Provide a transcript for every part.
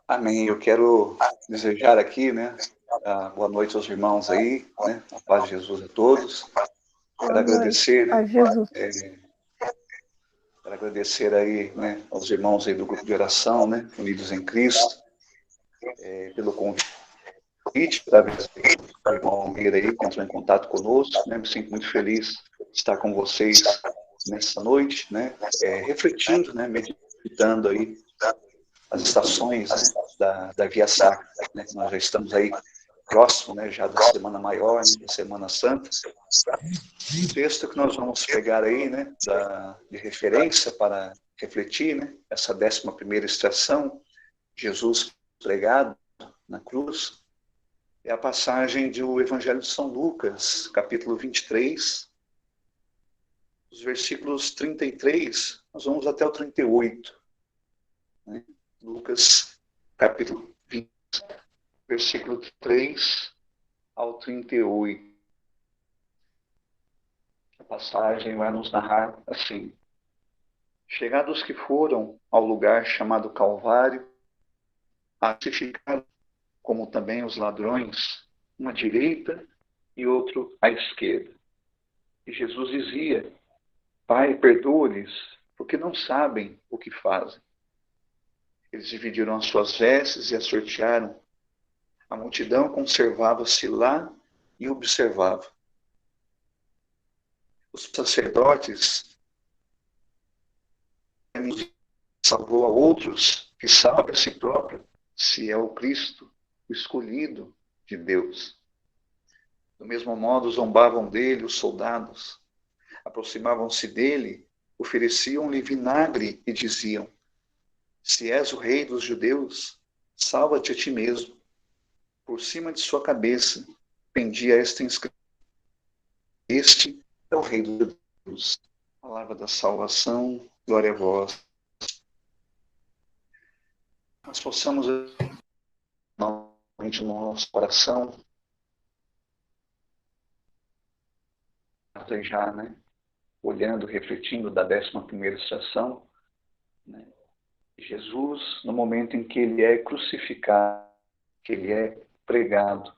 Amém. Eu quero desejar aqui, né, boa noite aos irmãos aí, né, a paz de Jesus a todos. Quero Boa noite, agradecer, né, paz de Jesus. quero agradecer aí, né, aos irmãos aí do grupo de oração, né, Unidos em Cristo, pelo convite, da vez que o irmão Almeida aí entrou em contato conosco, né, me sinto muito feliz de estar com vocês nessa noite, né, refletindo, né, meditando aí as estações, né, da Via Sacra, né, nós já estamos aí próximo, né, já da Semana Maior, né, da Semana Santa. O texto que nós vamos pegar aí, né, de referência para refletir, né, essa 11ª estação, Jesus pregado na cruz, é a passagem do Evangelho de São Lucas, capítulo 23, os versículos 33, nós vamos até o 38. Né? Lucas, capítulo 20, versículo 3 ao 38. A passagem vai nos narrar assim: chegados que foram ao lugar chamado Calvário, crucificaram, como também os ladrões, um à direita e outro à esquerda. E Jesus dizia: Pai, perdoa-lhes, porque não sabem o que fazem. Eles dividiram as suas vestes e as sortearam. A multidão conservava-se lá e observava. Os sacerdotes salvou a outros que salva a si próprio, se é o Cristo, o escolhido de Deus. Do mesmo modo, zombavam dele os soldados. Aproximavam-se dele, ofereciam-lhe vinagre e diziam: Se és o rei dos judeus, salva-te a ti mesmo. Por cima de sua cabeça pendia esta inscrição: Este é o rei dos judeus. Palavra da salvação, glória a vós. Nós possamos, novamente, no nosso coração, já, né, olhando, refletindo da 11ª estação, né, Jesus, no momento em que ele é crucificado, que ele é pregado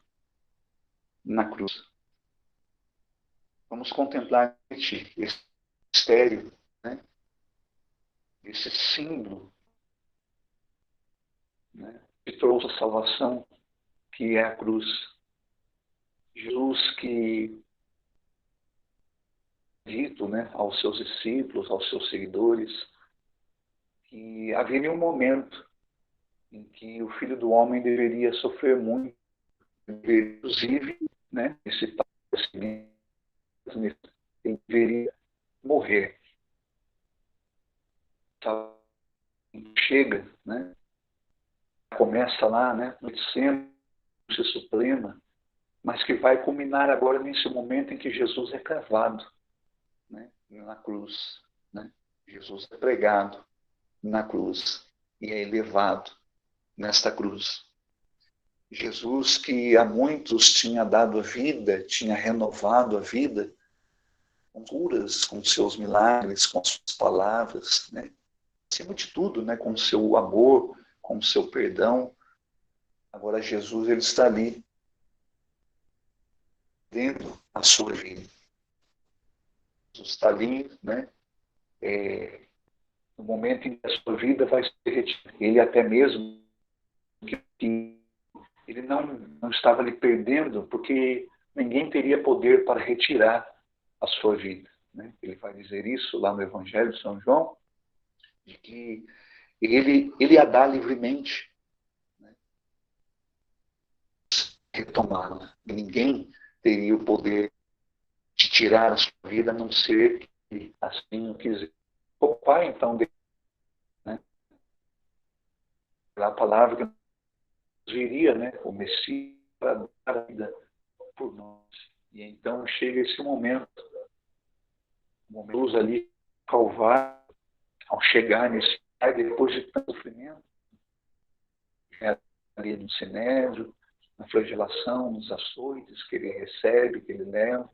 na cruz. Vamos contemplar esse mistério, né, esse símbolo, né, que trouxe a salvação, que é a cruz. Jesus que dito, né, aos seus discípulos, aos seus seguidores, que haveria um momento em que o Filho do Homem deveria sofrer muito, inclusive, né, esse ele deveria morrer. Chega, né, começa lá, né, no centro suprema, mas que vai culminar agora nesse momento em que Jesus é cravado, né, na cruz, né? Jesus é pregado na cruz e é elevado nesta cruz. Jesus, que a muitos tinha dado a vida, tinha renovado a vida, com curas, com seus milagres, com suas palavras, né? Acima de tudo, né? Com seu amor, com seu perdão. Agora Jesus, ele está ali, dentro da sua vida. Jesus está ali, né? No momento em que a sua vida vai se retirar. Ele até mesmo que ele não estava ali perdendo, porque ninguém teria poder para retirar a sua vida. Né? Ele vai dizer isso lá no Evangelho de São João, de que ele a dá livremente, né? Retomá-la. Ninguém teria o poder de tirar a sua vida, a não ser que assim o quiser. O Pai, então, né? A palavra que viria, né? O Messias, para dar a vida por nós. E então chega esse momento ali, Calvário, ao chegar nesse pai, depois de tanto sofrimento, ali no sinédrio, na flagelação, nos açoites que ele recebe, que ele leva,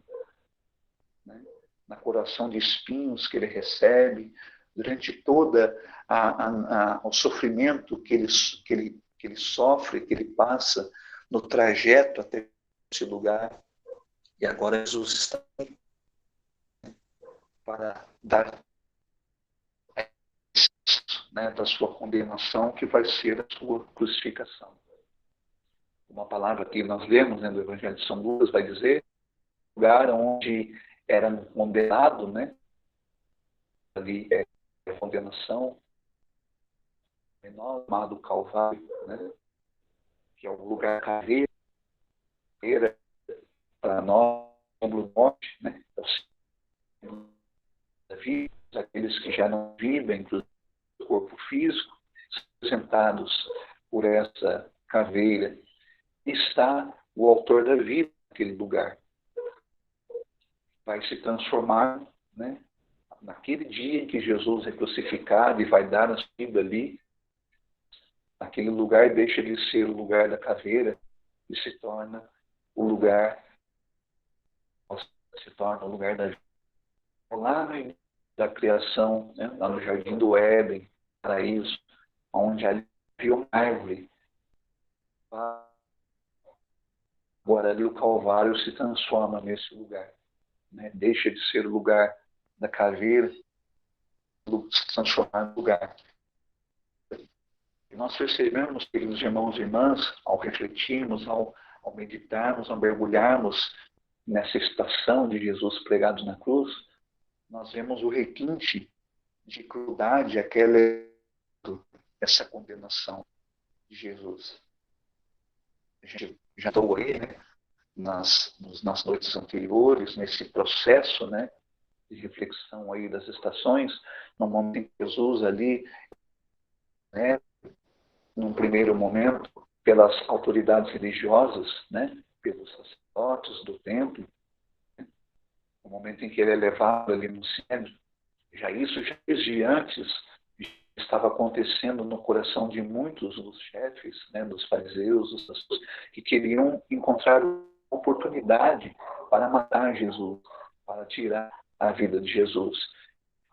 né? Na coração de espinhos que ele recebe, durante toda o sofrimento que que ele sofre, que ele passa no trajeto até esse lugar. E agora Jesus está aí para dar, né, da sua condenação, que vai ser a sua crucificação. Uma palavra que nós lemos, né, do Evangelho de São Lucas vai dizer, lugar onde era condenado, né, ali é a condenação, menor, chamado Calvário, né, que é o lugar caveira para nós, como morte, né, da vida, aqueles que já não vivem, inclusive o corpo físico, sentados por essa caveira, está o autor da vida naquele lugar. Vai se transformar, né, naquele dia em que Jesus é crucificado e vai dar a sua vida ali, naquele lugar deixa de ser o lugar da caveira e se torna o lugar da vida. Lá no início da criação, né, lá no Jardim do Éden, paraíso, onde ali havia uma árvore. Agora ali o Calvário se transforma nesse lugar, né? Deixa de ser o lugar da caveira, se transformar no lugar. E nós percebemos, queridos irmãos e irmãs, ao refletirmos, ao meditarmos, ao mergulharmos nessa estação de Jesus pregado na cruz, nós vemos o requinte de crueldade, essa condenação de Jesus. A gente já estou aí, né, nas noites anteriores, nesse processo, né, de reflexão aí das estações, no momento em que Jesus ali, né, num primeiro momento, pelas autoridades religiosas, né, pelos sacerdotes do templo, né, no momento em que ele é levado ali no cérebro, já desde antes estava acontecendo no coração de muitos dos chefes, né, dos fariseus, dos pastores, que queriam encontrar oportunidade para matar Jesus, para tirar a vida de Jesus.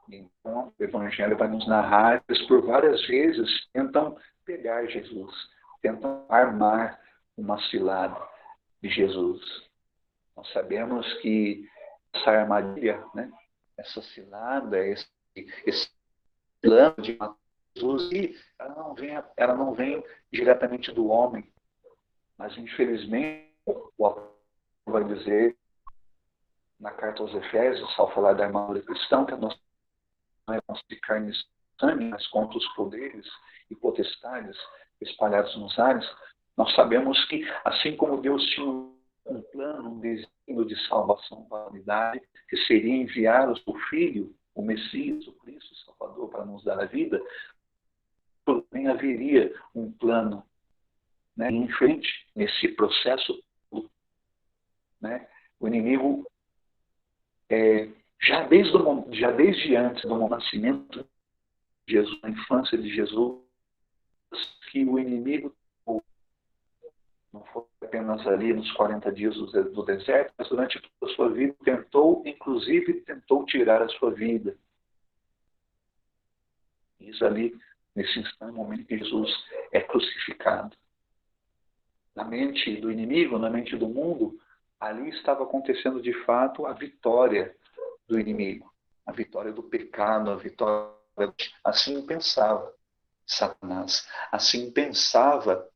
Então, o Evangelho vai nos narrar que eles por várias vezes tentam pegar Jesus, tentam armar uma cilada de Jesus. Nós sabemos que essa armadilha, né, essa cilada, esse plano de matar Jesus, ela não vem diretamente do homem, mas infelizmente o apóstolo vai dizer na carta aos Efésios, ao falar da armadura cristã, que nós não é de carne e sangue, mas contra os poderes e potestades espalhados nos ares. Nós sabemos que, assim como Deus tinha um plano, um desenho de salvação para a humanidade, que seria enviar o seu Filho, o Messias, o Cristo, o Salvador, para nos dar a vida, também haveria um plano, né, em frente, nesse processo, né, o inimigo, já desde antes do nascimento de Jesus, na infância de Jesus, que o inimigo não foi apenas ali nos 40 dias do deserto, mas durante toda a sua vida inclusive tentou tirar a sua vida. Isso ali, nesse instante, no momento que Jesus é crucificado. Na mente do inimigo, na mente do mundo, ali estava acontecendo de fato a vitória do inimigo, a vitória do pecado, a vitória. Assim pensava Satanás, assim pensava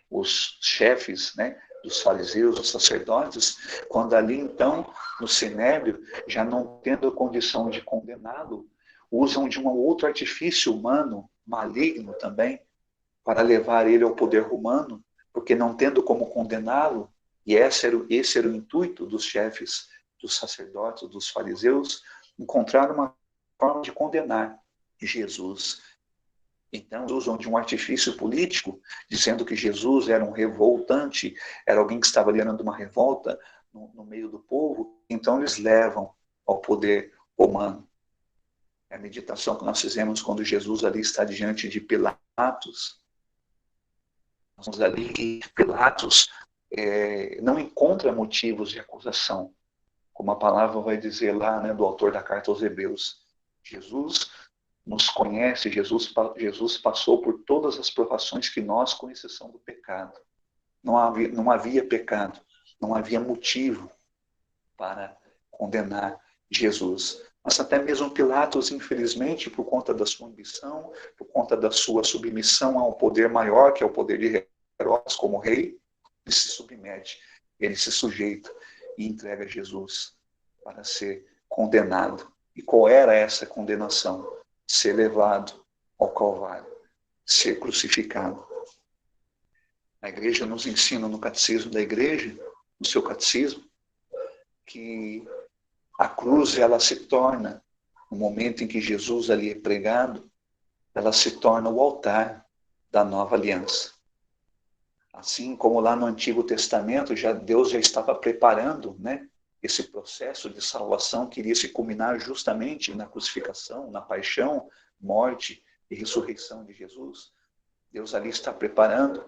os chefes, né, dos fariseus, os sacerdotes, quando ali então, no Sinédrio, já não tendo a condição de condená-lo, usam de um outro artifício humano, maligno também, para levar ele ao poder romano, porque não tendo como condená-lo, e esse era o intuito dos chefes, dos sacerdotes, dos fariseus, encontrar uma forma de condenar Jesus. Então, usam de um artifício político, dizendo que Jesus era um revoltante, era alguém que estava liderando uma revolta no meio do povo. Então, eles levam ao poder romano. É a meditação que nós fizemos quando Jesus ali está diante de Pilatos. Nós vemos ali que Pilatos não encontra motivos de acusação, como a palavra vai dizer lá, né, do autor da carta aos Hebreus. Jesus nos conhece, Jesus passou por todas as provações que nós, com exceção do pecado. Não havia pecado, não havia motivo para condenar Jesus. Mas até mesmo Pilatos, infelizmente, por conta da sua ambição, por conta da sua submissão ao poder maior, que é o poder de Herodes como rei, ele se submete, ele se sujeita e entrega Jesus para ser condenado. E qual era essa condenação? Ser levado ao Calvário, ser crucificado. A igreja nos ensina no catecismo da igreja, no seu catecismo, que a cruz, ela se torna, no momento em que Jesus ali é pregado, ela se torna o altar da nova aliança. Assim como lá no Antigo Testamento, Deus já estava preparando, né, esse processo de salvação que iria se culminar justamente na crucificação, na paixão, morte e ressurreição de Jesus. Deus ali está preparando,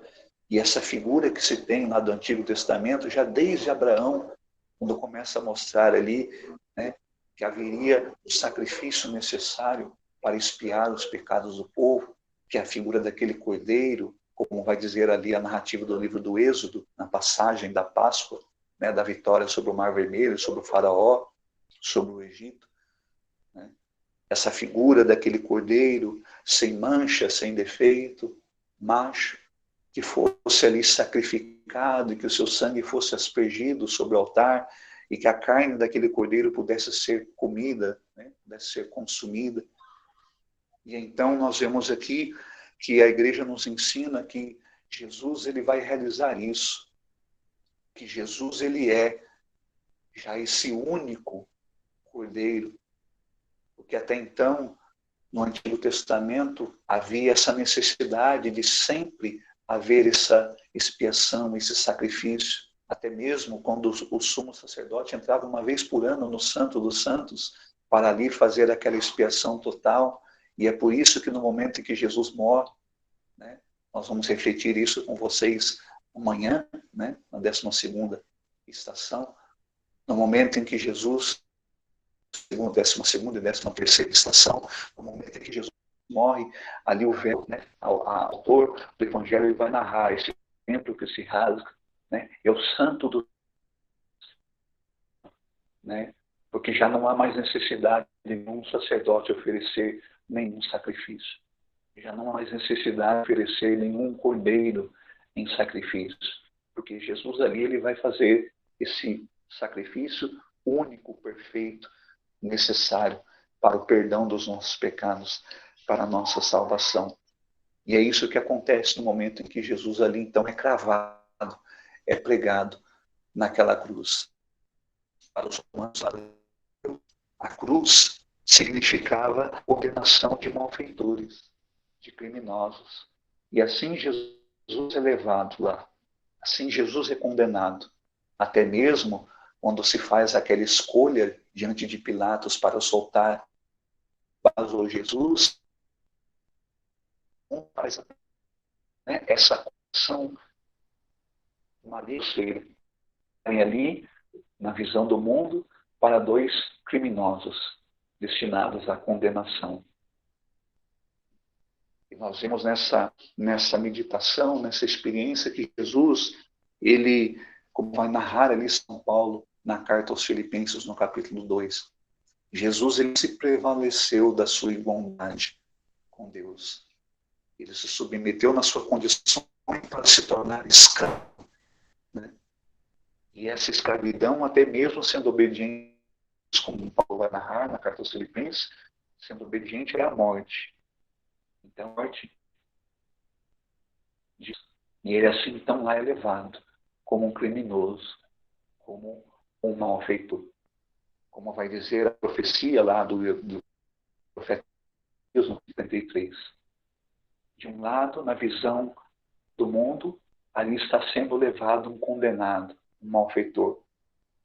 e essa figura que se tem lá do Antigo Testamento, já desde Abraão, quando começa a mostrar ali, né, que haveria o sacrifício necessário para expiar os pecados do povo, que é a figura daquele cordeiro, como vai dizer ali a narrativa do livro do Êxodo, na passagem da Páscoa, né, da vitória sobre o Mar Vermelho, sobre o Faraó, sobre o Egito. Né? Essa figura daquele cordeiro sem mancha, sem defeito, macho, que fosse ali sacrificado e que o seu sangue fosse aspergido sobre o altar e que a carne daquele cordeiro pudesse ser comida, né, pudesse ser consumida. E então nós vemos aqui que a igreja nos ensina que Jesus ele vai realizar isso, que Jesus ele é já esse único cordeiro, porque até então no Antigo Testamento havia essa necessidade de sempre haver essa expiação, esse sacrifício, até mesmo quando o sumo sacerdote entrava uma vez por ano no Santo dos Santos para ali fazer aquela expiação total. E é por isso que no momento em que Jesus morre, né, nós vamos refletir isso com vocês amanhã, né, na 12ª estação, no momento em que Jesus, 12ª e 13ª estação, no momento em que Jesus morre, ali o vento, né, o autor do Evangelho ele vai narrar esse templo que se rasga, né, é o santo do, né, porque já não há mais necessidade de nenhum sacerdote oferecer nenhum sacrifício. Já não há mais necessidade de oferecer nenhum cordeiro em sacrifício, porque Jesus ali ele vai fazer esse sacrifício único, perfeito, necessário para o perdão dos nossos pecados, para a nossa salvação. E é isso que acontece no momento em que Jesus ali então é cravado, é pregado naquela cruz. Para os romanos, a cruz significava condenação de malfeitores, de criminosos. E assim Jesus é levado lá. Assim Jesus é condenado. Até mesmo quando se faz aquela escolha diante de Pilatos para soltar Jesus, faz, né, essa ação maligna ali, na visão do mundo, para dois criminosos destinados à condenação. E nós vemos nessa meditação, nessa experiência que Jesus, ele, como vai narrar ali São Paulo na carta aos Filipenses, no capítulo 2, Jesus ele se prevaleceu da sua igualdade com Deus. Ele se submeteu na sua condição para se tornar escravo. Né? E essa escravidão, até mesmo sendo obediente, como Paulo vai narrar na carta aos Filipenses, sendo obediente é a morte. Então, a morte. E ele assim, então, lá é levado como um criminoso, como um malfeitor. Como vai dizer a profecia lá do profeta no 73. De um lado, na visão do mundo, ali está sendo levado um condenado, um malfeitor.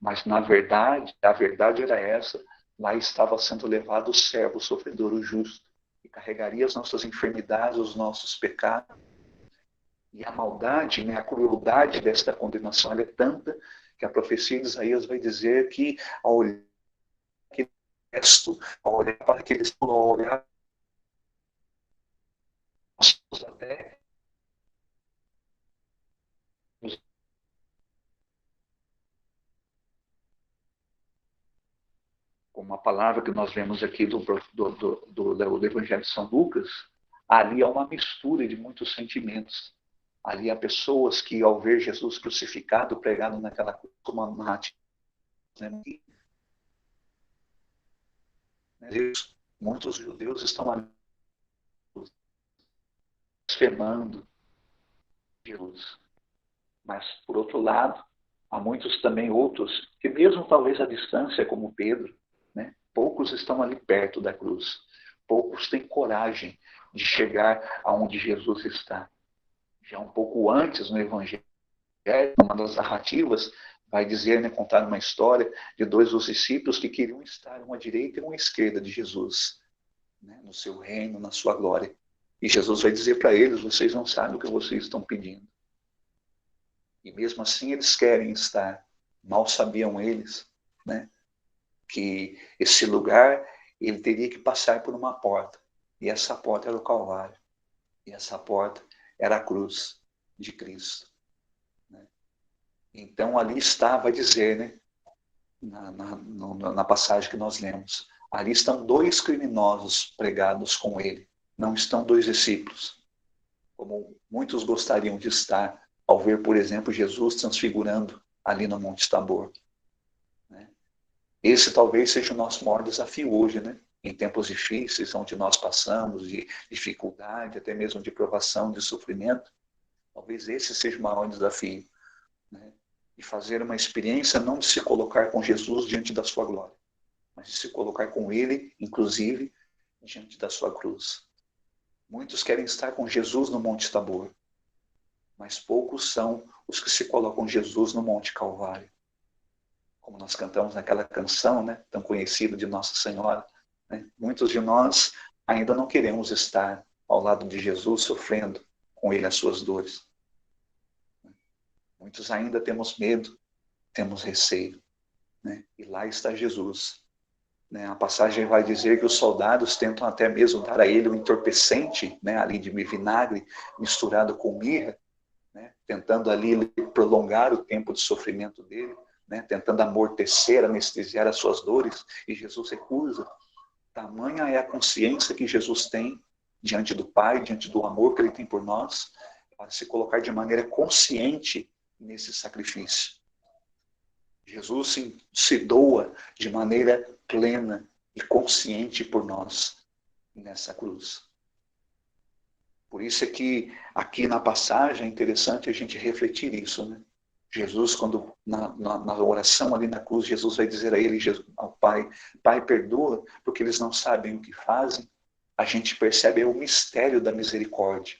Mas, na verdade, a verdade era essa, lá estava sendo levado o servo, o sofredor, o justo, que carregaria as nossas enfermidades, os nossos pecados. E a maldade, né, a crueldade desta condenação é tanta que a profecia de Isaías vai dizer que, ao olhar aquele gesto, ao olhar para aquele, ao olhar até como a palavra que nós vemos aqui do Evangelho de São Lucas, ali há uma mistura de muitos sentimentos. Ali há pessoas que, ao ver Jesus crucificado, pregado naquela cruz, como uma narrativa, né? Muitos judeus estão ali blasfemando Jesus. Mas, por outro lado, há muitos também outros que, mesmo talvez à distância, como Pedro, né, poucos estão ali perto da cruz. Poucos têm coragem de chegar aonde Jesus está. Já um pouco antes, no Evangelho, uma das narrativas, vai dizer, né, contar uma história de dois dos discípulos que queriam estar uma à direita e uma à esquerda de Jesus, né, no seu reino, na sua glória. E Jesus vai dizer para eles: vocês não sabem o que vocês estão pedindo. E mesmo assim eles querem estar. Mal sabiam eles, né, que esse lugar ele teria que passar por uma porta. E essa porta era o Calvário. E essa porta era a cruz de Cristo. Né? Então ali está, vai dizer, né, na passagem que nós lemos, ali estão dois criminosos pregados com ele. Não estão dois discípulos, como muitos gostariam de estar ao ver, por exemplo, Jesus transfigurando ali no Monte Tabor. Né? Esse talvez seja o nosso maior desafio hoje, né? Em tempos difíceis, onde nós passamos de dificuldade, até mesmo de provação, de sofrimento. Talvez esse seja o maior desafio. Né? E fazer uma experiência não de se colocar com Jesus diante da sua glória, mas de se colocar com Ele, inclusive, diante da sua cruz. Muitos querem estar com Jesus no Monte Tabor, mas poucos são os que se colocam Jesus no Monte Calvário. Como nós cantamos naquela canção, né, tão conhecida de Nossa Senhora, né? Muitos de nós ainda não queremos estar ao lado de Jesus, sofrendo com Ele as suas dores. Muitos ainda temos medo, temos receio. Né? E lá está Jesus. Né? A passagem vai dizer que os soldados tentam até mesmo dar a ele um entorpecente, né, ali de vinagre misturado com mirra, né, tentando ali prolongar o tempo de sofrimento dele, né, tentando amortecer, anestesiar as suas dores, e Jesus recusa. Tamanha é a consciência que Jesus tem diante do Pai, diante do amor que Ele tem por nós, para se colocar de maneira consciente nesse sacrifício. Jesus se doa de maneira plena e consciente por nós nessa cruz. Por isso é que aqui na passagem é interessante a gente refletir isso, né? Jesus, quando na oração ali na cruz, Jesus vai dizer a ele, ao Pai, Pai, perdoa, porque eles não sabem o que fazem. A gente percebe o mistério da misericórdia.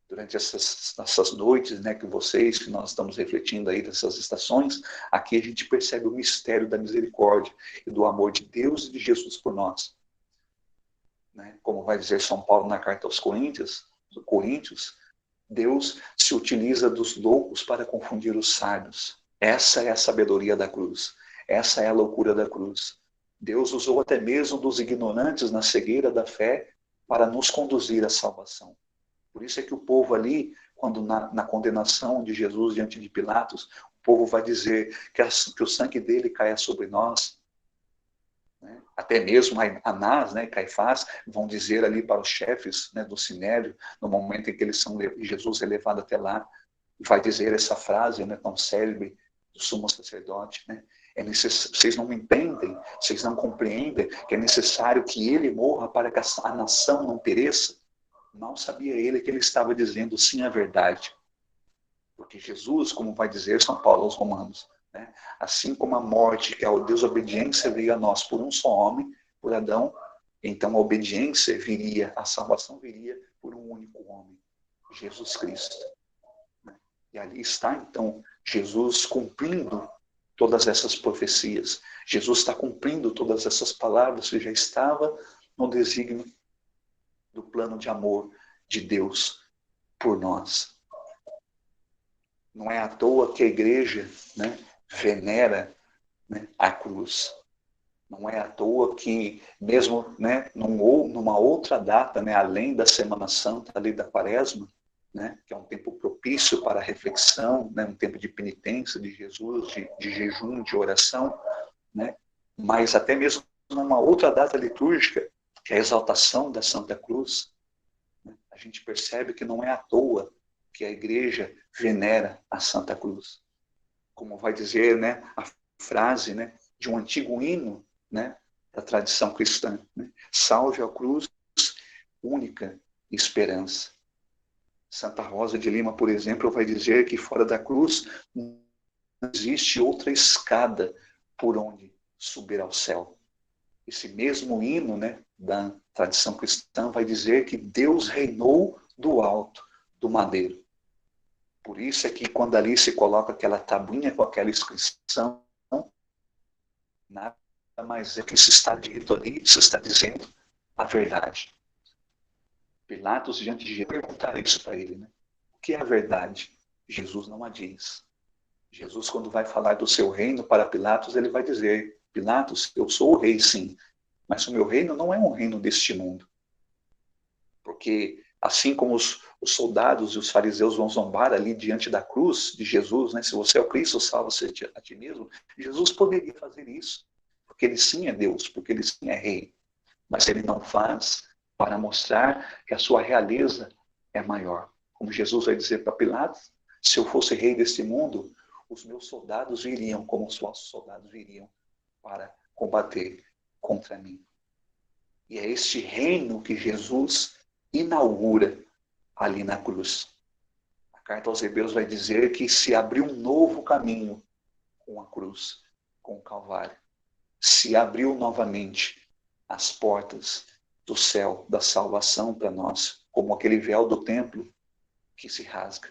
Durante essas noites, né, que nós estamos refletindo aí dessas estações, aqui a gente percebe o mistério da misericórdia e do amor de Deus e de Jesus por nós. Né? Como vai dizer São Paulo na carta aos Coríntios, Deus se utiliza dos loucos para confundir os sábios. Essa é a sabedoria da cruz. Essa é a loucura da cruz. Deus usou até mesmo dos ignorantes na cegueira da fé para nos conduzir à salvação. Por isso é que o povo ali, quando na condenação de Jesus diante de Pilatos, o povo vai dizer que o sangue dele caia sobre nós. Né? Até mesmo Anás, né, Caifás, vão dizer ali para os chefes, né, do Sinédrio, no momento em que Jesus é levado até lá, e vai dizer essa frase, né, tão célebre do sumo sacerdote, né? Vocês não entendem, vocês não compreendem que é necessário que ele morra para que a nação não pereça? Mal sabia ele que ele estava dizendo sim à verdade. Porque Jesus, como vai dizer São Paulo aos Romanos, né, assim como a morte, que é a desobediência, veio a nós por um só homem, por Adão, então a obediência viria, a salvação viria por um único homem, Jesus Cristo. E ali está, então, Jesus cumprindo todas essas profecias. Jesus está cumprindo todas essas palavras que já estava no desígnio do plano de amor de Deus por nós. Não é à toa que a igreja, né, venera, né, a cruz. Não é à toa que, mesmo, né, numa outra data, né, além da Semana Santa, além da Quaresma, né, que é um tempo propício para a reflexão, né, um tempo de penitência de Jesus, de jejum, de oração, né, mas até mesmo numa outra data litúrgica, que é a exaltação da Santa Cruz, né, a gente percebe que não é à toa que a Igreja venera a Santa Cruz. Como vai dizer, né, a frase, né, de um antigo hino, né, da tradição cristã, né? Salve a cruz, única esperança. Santa Rosa de Lima, por exemplo, vai dizer que fora da cruz não existe outra escada por onde subir ao céu. Esse mesmo hino, né, da tradição cristã vai dizer que Deus reinou do alto, do madeiro. Por isso é que quando ali se coloca aquela tabuinha com aquela inscrição, nada mais é que se está dito ali, se está dizendo a verdade. Pilatos, diante de Jesus, perguntaram isso para ele, né? O que é a verdade? Jesus não a diz. Jesus, quando vai falar do seu reino para Pilatos, ele vai dizer, Pilatos, eu sou o rei, sim, mas o meu reino não é um reino deste mundo. Porque assim como os soldados e os fariseus vão zombar ali diante da cruz de Jesus, né? Se você é o Cristo, salva-se a ti mesmo. Jesus poderia fazer isso, porque ele sim é Deus, porque ele sim é rei. Mas ele não faz para mostrar que a sua realeza é maior. Como Jesus vai dizer para Pilatos, se eu fosse rei deste mundo, os meus soldados viriam como os vossos soldados viriam para combater contra mim. E é este reino que Jesus inaugura ali na cruz. A carta aos Hebreus vai dizer que se abriu um novo caminho com a cruz, com o Calvário. Se abriu novamente as portas do céu, da salvação para nós, como aquele véu do templo que se rasga.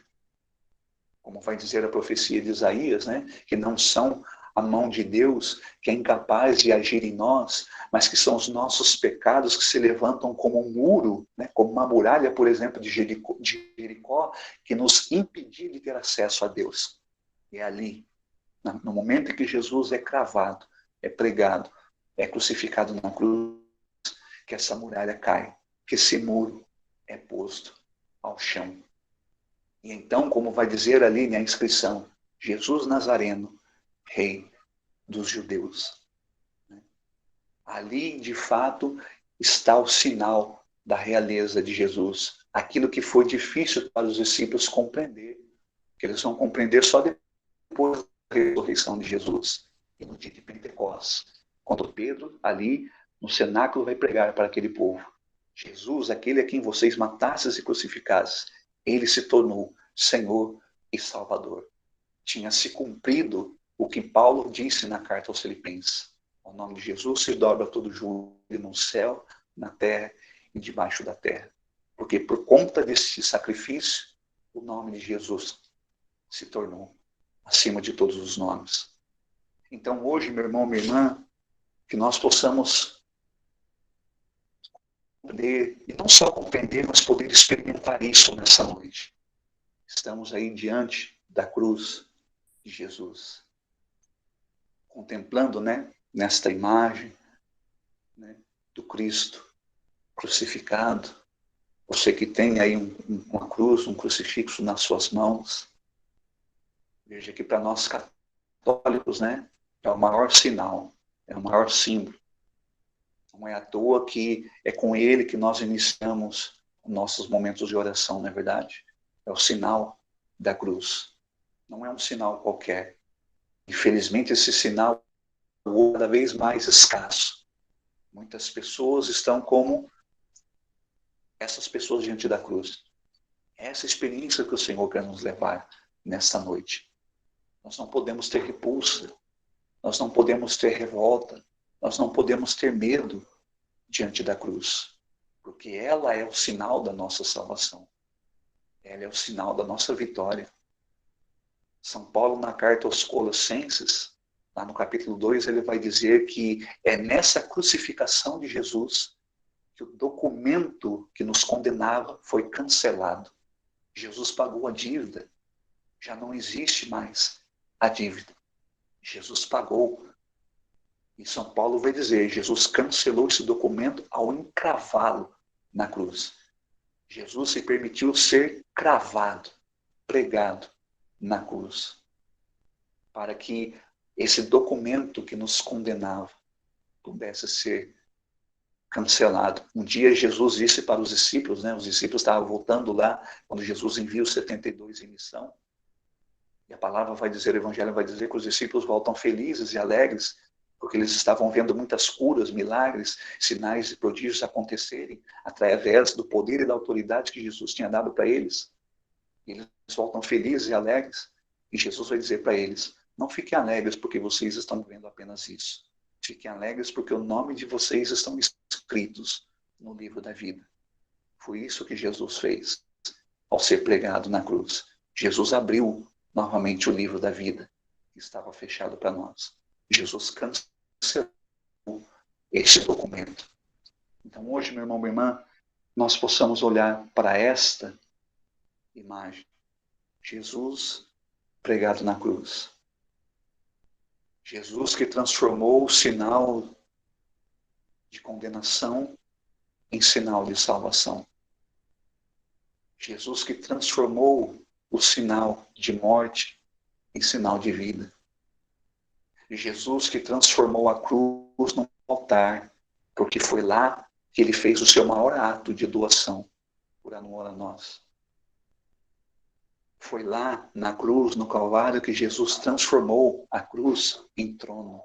Como vai dizer a profecia de Isaías, né? Que não são a mão de Deus que é incapaz de agir em nós, mas que são os nossos pecados que se levantam como um muro, né? Como uma muralha, por exemplo, de Jericó, que nos impedia de ter acesso a Deus. E é ali, no momento em que Jesus é cravado, é pregado, é crucificado na cruz, que essa muralha cai, que esse muro é posto ao chão. E então, como vai dizer ali na inscrição, Jesus Nazareno, Rei dos Judeus. Ali, de fato, está o sinal da realeza de Jesus. Aquilo que foi difícil para os discípulos compreender, que eles vão compreender só depois da ressurreição de Jesus. E no dia de Pentecostes, quando Pedro, ali no cenáculo, vai pregar para aquele povo. Jesus, aquele a quem vocês matasses e crucificasses, ele se tornou Senhor e Salvador. Tinha se cumprido o que Paulo disse na carta aos Filipenses. O nome de Jesus se dobra todo joelho no céu, na terra e debaixo da terra. Porque por conta desse sacrifício, o nome de Jesus se tornou acima de todos os nomes. Então hoje, meu irmão, minha irmã, que nós possamos poder, e não só compreender, mas poder experimentar isso nessa noite. Estamos aí diante da cruz de Jesus, contemplando, né, nesta imagem, né, do Cristo crucificado. Você que tem aí uma cruz, um crucifixo nas suas mãos, veja que para nós católicos, né, é o maior sinal, é o maior símbolo. Não é à toa que é com ele que nós iniciamos nossos momentos de oração, não é verdade? É o sinal da cruz. Não é um sinal qualquer. Infelizmente, esse sinal é cada vez mais escasso. Muitas pessoas estão como essas pessoas diante da cruz. É essa experiência que o Senhor quer nos levar nesta noite. Nós não podemos ter repulsa, nós não podemos ter revolta, nós não podemos ter medo diante da cruz, porque ela é o sinal da nossa salvação. Ela é o sinal da nossa vitória. São Paulo, na carta aos Colossenses, lá no capítulo 2, ele vai dizer que é nessa crucificação de Jesus que o documento que nos condenava foi cancelado. Jesus pagou a dívida. Já não existe mais a dívida. Jesus pagou. E São Paulo vai dizer, Jesus cancelou esse documento ao encravá-lo na cruz. Jesus se permitiu ser cravado, pregado na cruz, para que esse documento que nos condenava pudesse ser cancelado. Um dia Jesus disse para os discípulos, né? Os discípulos estavam voltando lá, quando Jesus envia os 72 em missão. E a palavra vai dizer, o evangelho vai dizer que os discípulos voltam felizes e alegres, porque eles estavam vendo muitas curas, milagres, sinais e prodígios acontecerem através do poder e da autoridade que Jesus tinha dado para eles. E eles voltam felizes e alegres. E Jesus vai dizer para eles, não fiquem alegres porque vocês estão vendo apenas isso. Fiquem alegres porque o nome de vocês estão escritos no livro da vida. Foi isso que Jesus fez ao ser pregado na cruz. Jesus abriu novamente o livro da vida que estava fechado para nós. Jesus cancelou esse documento. Então hoje, meu irmão, minha irmã, nós possamos olhar para esta imagem. Jesus pregado na cruz. Jesus que transformou o sinal de condenação em sinal de salvação. Jesus que transformou o sinal de morte em sinal de vida. Jesus que transformou a cruz num altar, porque foi lá que ele fez o seu maior ato de doação por amor a nós. Foi lá na cruz, no Calvário, que Jesus transformou a cruz em trono.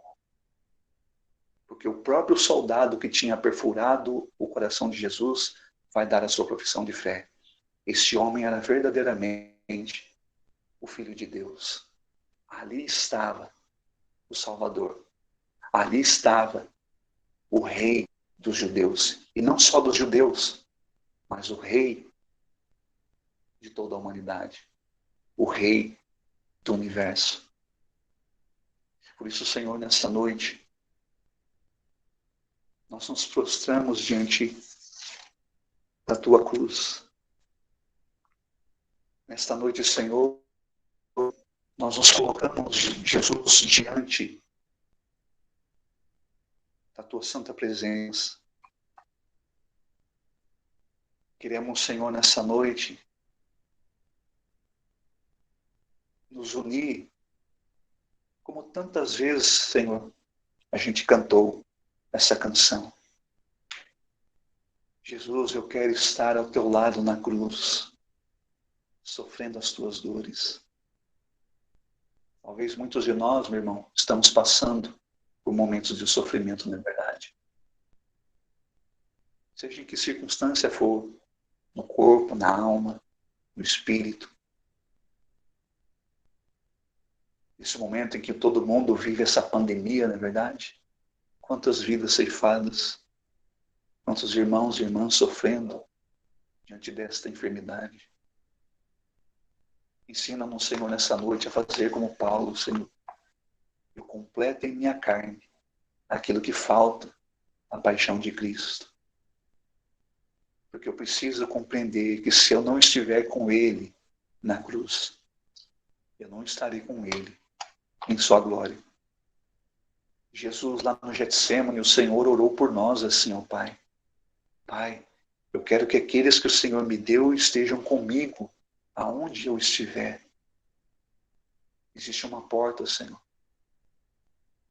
Porque o próprio soldado que tinha perfurado o coração de Jesus vai dar a sua profissão de fé. Este homem era verdadeiramente o Filho de Deus. Ali estava o Salvador. Ali estava o Rei dos judeus. E não só dos judeus, mas o Rei de toda a humanidade. O Rei do universo. Por isso, Senhor, nesta noite, nós nos prostramos diante da Tua cruz. Nesta noite, Senhor, nós nos colocamos, Jesus, diante da Tua santa presença. Queremos, Senhor, nessa noite, nos unir, como tantas vezes, Senhor, a gente cantou essa canção. Jesus, eu quero estar ao Teu lado na cruz, sofrendo as Tuas dores. Talvez muitos de nós, meu irmão, estamos passando por momentos de sofrimento, não é verdade? Seja em que circunstância for, no corpo, na alma, no espírito. Esse momento em que todo mundo vive essa pandemia, não é verdade? Quantas vidas ceifadas, quantos irmãos e irmãs sofrendo diante desta enfermidade. Ensina-nos, Senhor, nessa noite a fazer como Paulo, Senhor. Eu completo em minha carne aquilo que falta, a paixão de Cristo. Porque eu preciso compreender que se eu não estiver com Ele na cruz, eu não estarei com Ele em sua glória. Jesus, lá no Getsemane, o Senhor orou por nós assim, ó Pai. Pai, eu quero que aqueles que o Senhor me deu estejam comigo, aonde eu estiver. Existe uma porta, Senhor.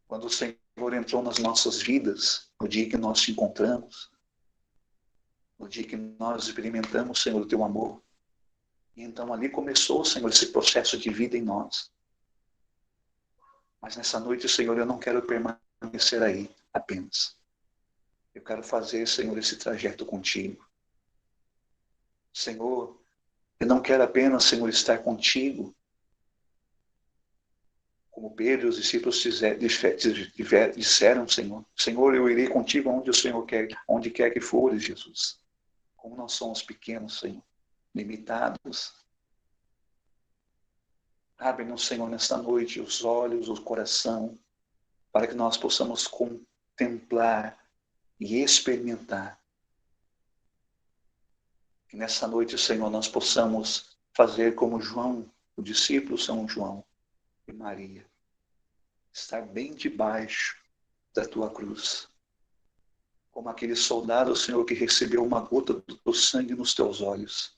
Quando o Senhor entrou nas nossas vidas, no dia que nós te encontramos, no dia que nós experimentamos, Senhor, o Teu amor, e então ali começou, Senhor, esse processo de vida em nós. Mas nessa noite, Senhor, eu não quero permanecer aí apenas. Eu quero fazer, Senhor, esse trajeto contigo. Senhor, eu não quero apenas, Senhor, estar contigo, como Pedro e os discípulos disseram, Senhor. Senhor, eu irei contigo onde o Senhor quer, onde quer que fores, Jesus. Como nós somos pequenos, Senhor, limitados. Abre-nos, Senhor, nesta noite os olhos, o coração, para que nós possamos contemplar e experimentar. Que nessa noite, Senhor, nós possamos fazer como João, o discípulo São João e Maria. Estar bem debaixo da tua cruz. Como aquele soldado, Senhor, que recebeu uma gota do teu sangue nos teus olhos.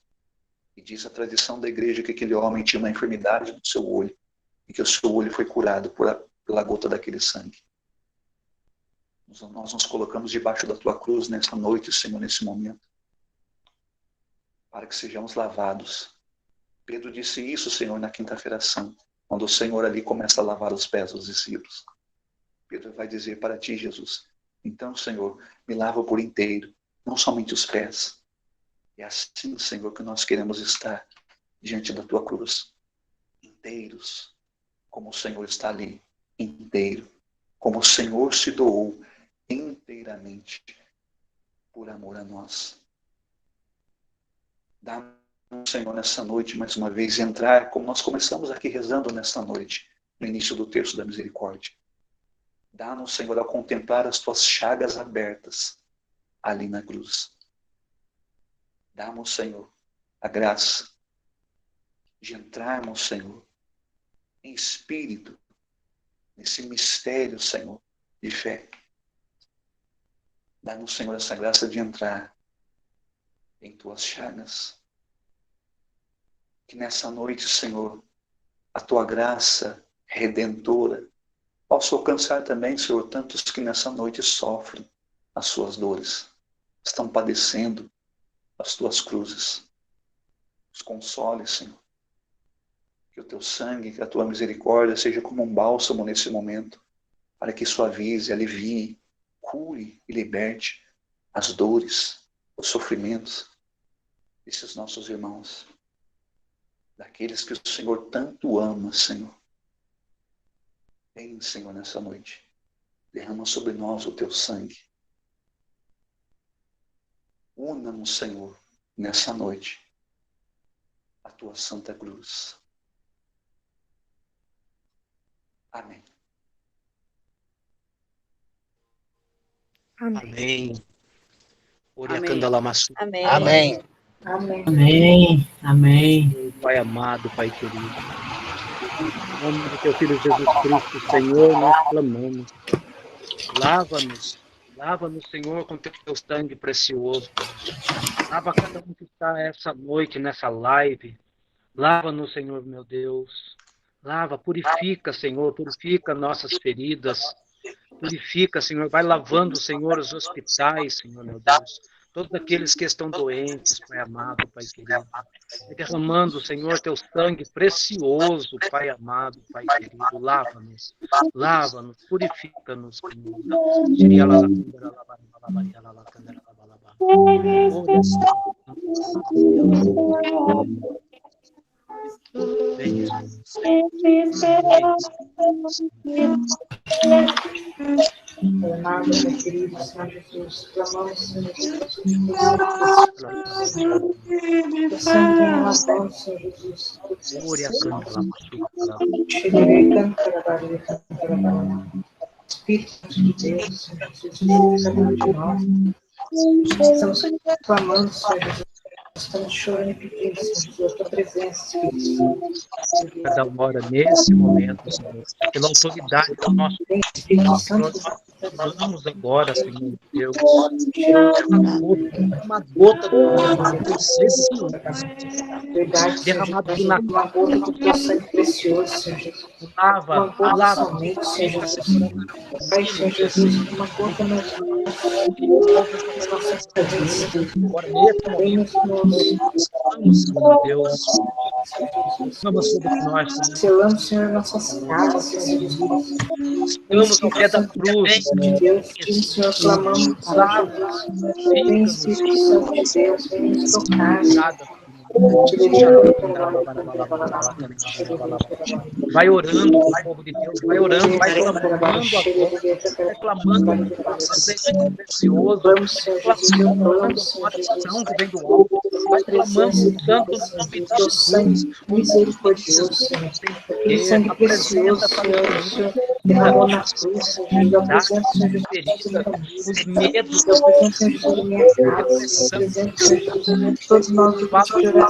E diz a tradição da igreja que aquele homem tinha uma enfermidade no seu olho e que o seu olho foi curado pela gota daquele sangue. Nós nos colocamos debaixo da tua cruz nesta noite, Senhor, nesse momento, para que sejamos lavados. Pedro disse isso, Senhor, na quinta-feira santa, quando o Senhor ali começa a lavar os pés dos discípulos. Pedro vai dizer para ti, Jesus, então, Senhor, me lava por inteiro, não somente os pés. É assim, Senhor, que nós queremos estar diante da tua cruz, inteiros, como o Senhor está ali, inteiro, como o Senhor se doou inteiramente por amor a nós. Dá-nos, Senhor, nessa noite, mais uma vez, entrar, como nós começamos aqui rezando nesta noite, no início do terço da misericórdia. Dá-nos, Senhor, a contemplar as tuas chagas abertas ali na cruz. Dá-nos, Senhor, a graça de entrarmos, Senhor, em espírito, nesse mistério, Senhor, de fé. Dá-nos, Senhor, essa graça de entrar em tuas chagas. Que nessa noite, Senhor, a tua graça redentora possa alcançar também, Senhor, tantos que nessa noite sofrem as suas dores, estão padecendo as tuas cruzes. Os console, Senhor. Que o teu sangue, que a tua misericórdia seja como um bálsamo nesse momento, para que suavize, alivie, cure e liberte as dores, os sofrimentos desses nossos irmãos, daqueles que o Senhor tanto ama, Senhor. Vem, Senhor, nessa noite. Derrama sobre nós o teu sangue. Una-nos, Senhor, nessa noite, a tua santa cruz. Amém. Amém. Amém. Amém. Amém. Amém. Pai amado, Pai querido, em nome do teu Filho Jesus Cristo, Senhor, nós clamamos. Lava-nos, Senhor, com teu sangue precioso. Lava cada um que está essa noite, nessa live. Lava-nos, Senhor, meu Deus. Lava, purifica, Senhor, purifica nossas feridas. Purifica, Senhor, vai lavando, Senhor, os hospitais, Senhor, meu Deus. Todos aqueles que estão doentes, Pai amado, Pai querido. Derramando, Senhor, teu sangue precioso, Pai amado, Pai querido. Lava-nos, purifica-nos, Senhor. Amado, meu querido Senhor Jesus, clamamos, Senhor Jesus, que o Senhor tenha lavado, Senhor Jesus. Espírito de Deus, Senhor Jesus, cada um de nós. Estamos clamando, Senhor Jesus. Estamos chorando e pedindo, Senhor Jesus, a tua presença, Espírito Santo. Cada hora, nesse momento, Senhor, pela autoridade do nosso Espírito Santo, nós vamos agora, Senhor Deus, uma gota do teu sangue verdade, derramado Senhor, uma gota do teu sangue precioso, Senhor Jesus. lava, Uma gota somente, Senhor Jesus. Pai, Senhor Jesus, uma gota na nossa cabeça. agora nesse momento, estamos, Senhor Deus, estamos sobre nós, Senhor. Selamos, Senhor, nossas casas, Senhor Jesus. Estamos no pé da cruz, de Deus, que o Senhor clamamos, Senhor Jesus. Vem, Espírito Santo de Deus, vem nos tocar. Vai orando, povo de Deus, vai orando, vai clamando agora, vai clamando o precioso, vai clamando a oração que vem do alto, vai clamando tanto no nome de Jesus, misericordioso, Senhor. Aquele sangue precioso, Senhor, derramou na cruz, Senhor. Eu apresento, Senhor Jesus, os medos, eu apresento, Senhor Jesus, a minha casa, eu apresento, Senhor Jesus, todos nós do grupo de oração.